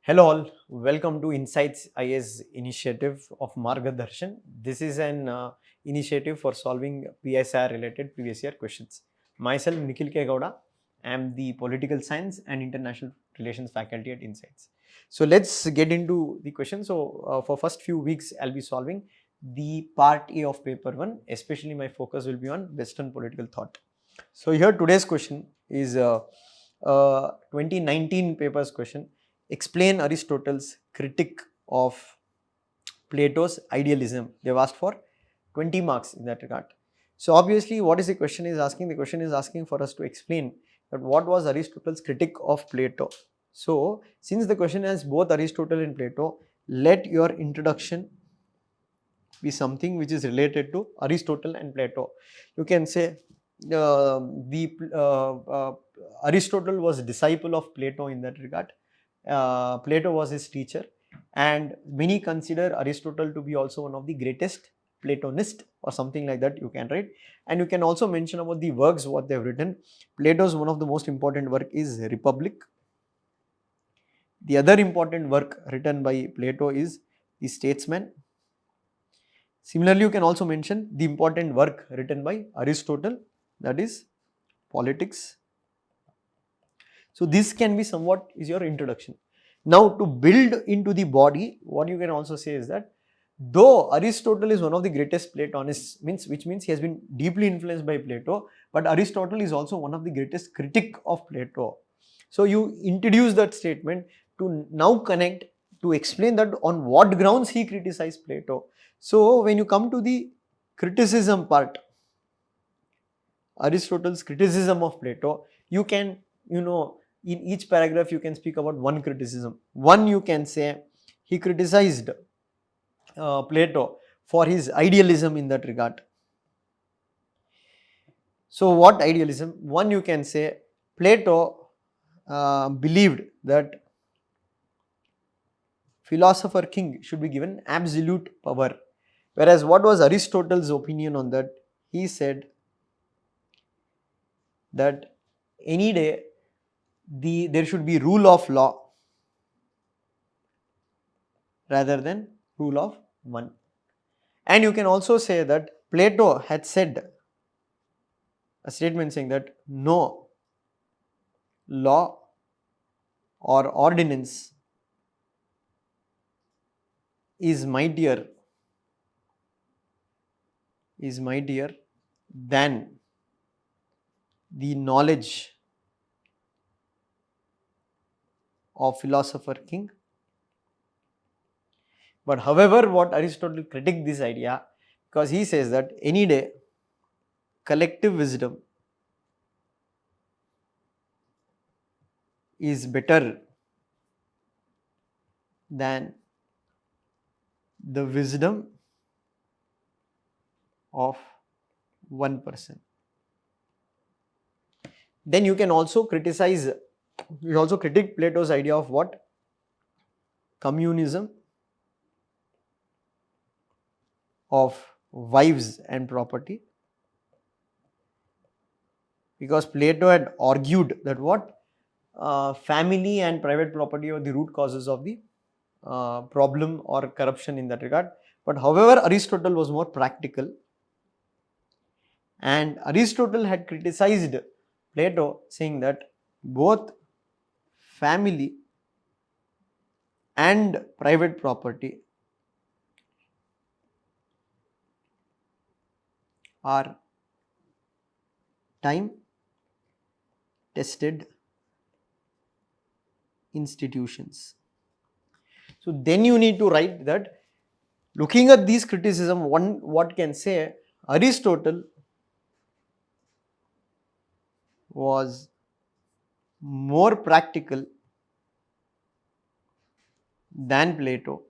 Hello all, welcome to Insights IS initiative of MARGHADARSHAN. This is an initiative for solving PSIR related previous year questions. Myself NIKHIL, I am the Political Science and International Relations faculty at Insights. So let's get into the question. So for first few weeks I'll be solving the part A of paper 1, especially my focus will be on Western political thought. So here today's question is 2019 papers question. Explain Aristotle's critique of Plato's idealism. They've asked for 20 marks in that regard. So obviously what is the question is asking? The question is asking for us to explain that what was Aristotle's critique of Plato. So since the question has both Aristotle and Plato, let your introduction be something which is related to Aristotle and Plato. You can say Aristotle was a disciple of Plato in that regard. Plato was his teacher, and many consider Aristotle to be also one of the greatest Platonist or something like that you can write. And you can also mention about the works what they have written. Plato's one of the most important work is Republic. The other important work written by Plato is the Statesman. Similarly, you can also mention the important work written by Aristotle, that is Politics. So this can be somewhat is your introduction. Now to build into the body, what you can also say is that though Aristotle is one of the greatest Platonists, which means he has been deeply influenced by Plato, but Aristotle is also one of the greatest critic of Plato. So you introduce that statement to now connect to explain that on what grounds he criticized Plato. So when you come to the criticism part, Aristotle's criticism of Plato, you can, in each paragraph you can speak about one criticism. One, you can say he criticized Plato for his idealism in that regard. So what idealism? One, you can say Plato believed that philosopher king should be given absolute power. Whereas what was Aristotle's opinion on that? He said that any day there should be rule of law rather than rule of one. And you can also say that Plato had said a statement saying that no law or ordinance is mightier than the knowledge of philosopher king. But however, what Aristotle critiqued this idea, because he says that any day collective wisdom is better than the wisdom of one person. Then you can also critique Plato's idea of what? Communism of wives and property, because Plato had argued that what? Family and private property are the root causes of the problem or corruption in that regard. But however, Aristotle was more practical, and Aristotle had criticized Plato saying that both family and private property are time tested institutions. So then you need to write that looking at these criticism, what can say Aristotle was more practical than Plato.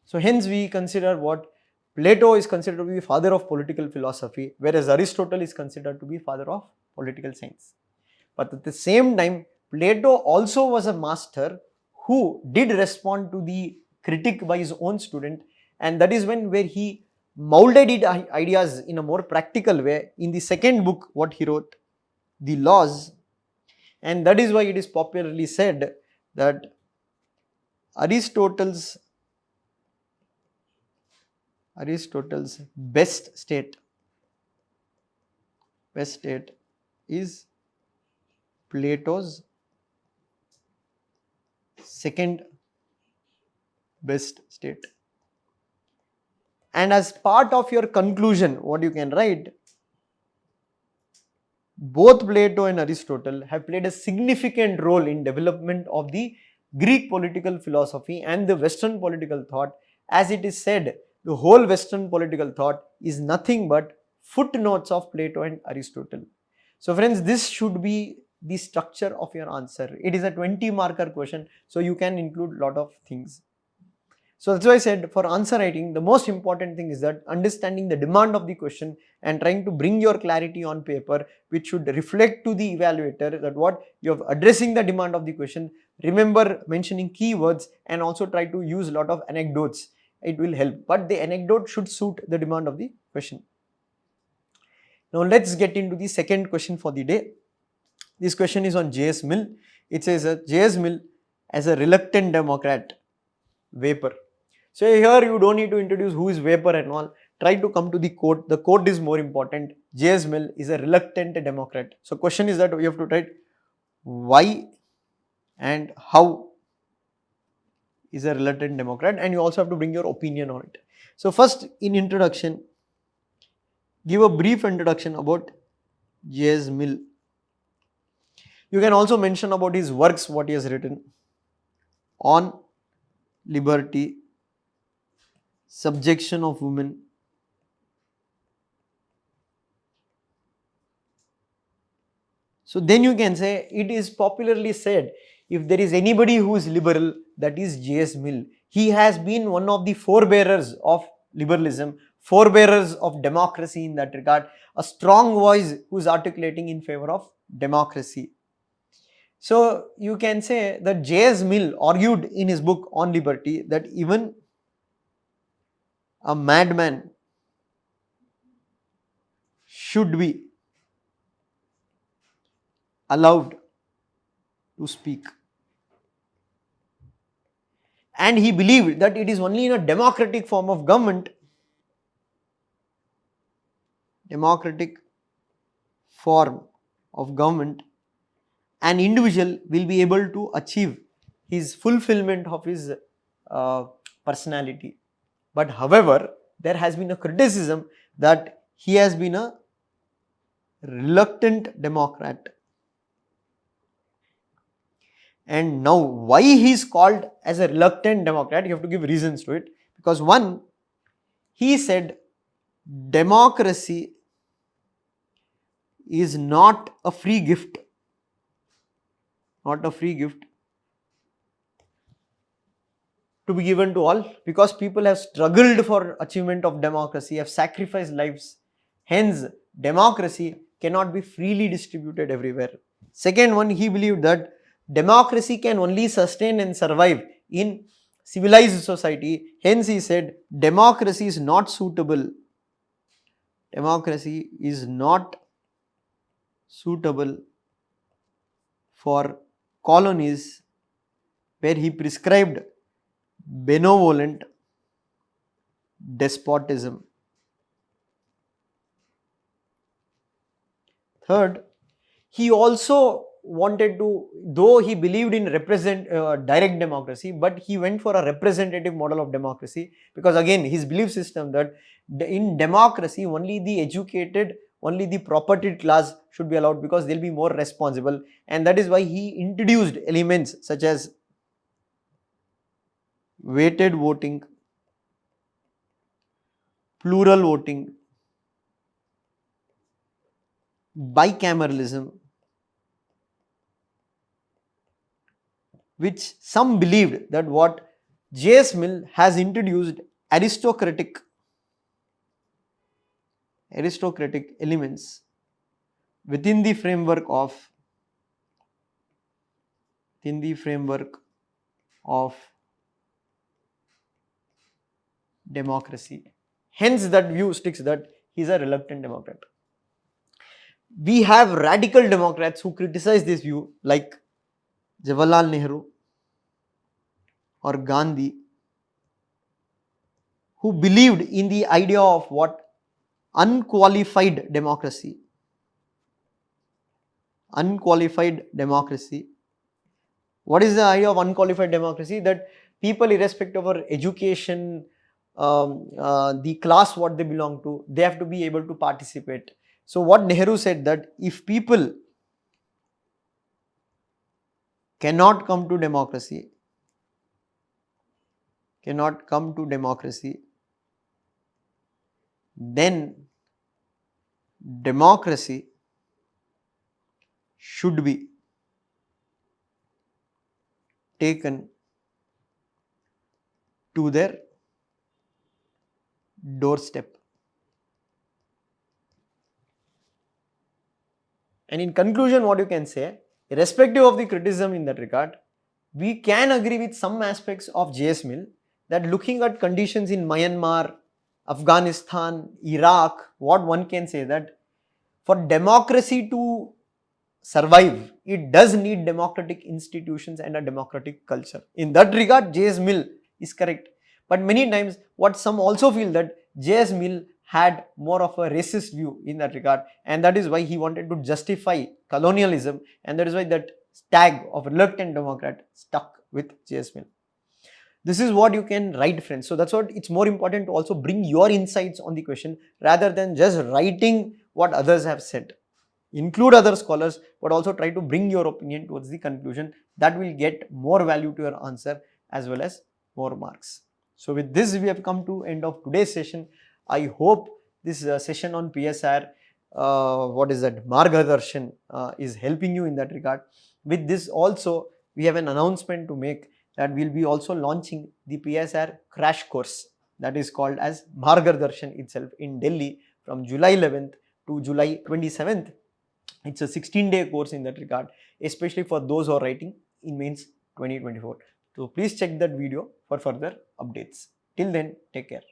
So hence we consider what Plato is considered to be father of political philosophy, whereas Aristotle is considered to be father of political science. But at the same time, Plato also was a master who did respond to the critique by his own student, and that is where he molded ideas in a more practical way. In the second book, what he wrote, the Laws, And that is why it is popularly said that Aristotle's best state is Plato's second best state. And as part of your conclusion, what you can write, both Plato and Aristotle have played a significant role in development of the Greek political philosophy and the Western political thought. As it is said, the whole Western political thought is nothing but footnotes of Plato and Aristotle. So friends, this should be the structure of your answer. It is a 20 marker question, so you can include a lot of things. So that's why I said for answer writing, the most important thing is that understanding the demand of the question and trying to bring your clarity on paper, which should reflect to the evaluator that what you are addressing the demand of the question. Remember mentioning keywords and also try to use a lot of anecdotes. It will help, but the anecdote should suit the demand of the question. Now let's get into the second question for the day. This question is on J.S. Mill. It says J.S. Mill as a reluctant Democrat, vapor. So here you don't need to introduce who is vapor and all. Try to come to the quote. The quote is more important. J.S. Mill is a reluctant Democrat. So question is that we have to write why and how is a reluctant Democrat, and you also have to bring your opinion on it. So first in introduction, give a brief introduction about J.S. Mill. You can also mention about his works, what he has written on liberty, subjection of women, so then you can say it is popularly said if there is anybody who is liberal, that is J.S. Mill. He has been one of the forebearers of liberalism, forebearers of democracy in that regard, a strong voice who is articulating in favor of democracy. So you can say that J.S. Mill argued in his book on liberty that even a madman should be allowed to speak. And he believed that it is only in a democratic form of government, an individual will be able to achieve his fulfillment of his personality. But however, there has been a criticism that he has been a reluctant Democrat. And now why he is called as a reluctant Democrat, you have to give reasons to it. Because one, he said democracy is not a free gift, to be given to all, because people have struggled for achievement of democracy, have sacrificed lives. Hence, democracy cannot be freely distributed everywhere. Second one, he believed that democracy can only sustain and survive in civilized society. Hence, he said democracy is not suitable for colonies where he prescribed benevolent despotism. Third, he also wanted to, though he believed in direct democracy, but he went for a representative model of democracy, because again his belief system that in democracy only the educated, only the propertied class should be allowed, because they'll be more responsible. And that is why he introduced elements such as weighted voting, plural voting, bicameralism, which some believed that what J.S. Mill has introduced aristocratic elements within the framework of democracy. Hence that view sticks that he is a reluctant Democrat. We have radical Democrats who criticize this view like Jawaharlal Nehru or Gandhi, who believed in the idea of what? Unqualified democracy. Unqualified democracy. What is the idea of unqualified democracy? That people, irrespective of education, the class what they belong to, they have to be able to participate. So what Nehru said, that if people cannot come to democracy, then democracy should be taken to their doorstep. And in conclusion, what you can say, irrespective of the criticism in that regard, we can agree with some aspects of J.S. Mill, that looking at conditions in Myanmar, Afghanistan, Iraq, what one can say, that for democracy to survive, it does need democratic institutions and a democratic culture. In that regard, J.S. Mill is correct. But many times, what some also feel, that J.S. Mill had more of a racist view in that regard, and that is why he wanted to justify colonialism, and that is why that tag of reluctant democrat stuck with J.S. Mill. This is what you can write, friends. So that's what it's more important to also bring your insights on the question rather than just writing what others have said. Include other scholars, but also try to bring your opinion towards the conclusion. That will get more value to your answer as well as more marks. So with this, we have come to end of today's session. I hope this session on PSIR, MARGHADARSHAN, is helping you in that regard. With this also, we have an announcement to make, that we will be also launching the PSIR crash course, that is called as MARGHADARSHAN itself, in Delhi from July 11th to July 27th. It's a 16-day course in that regard, especially for those who are writing in mains 2024. So please check that video for further updates. Till then, take care.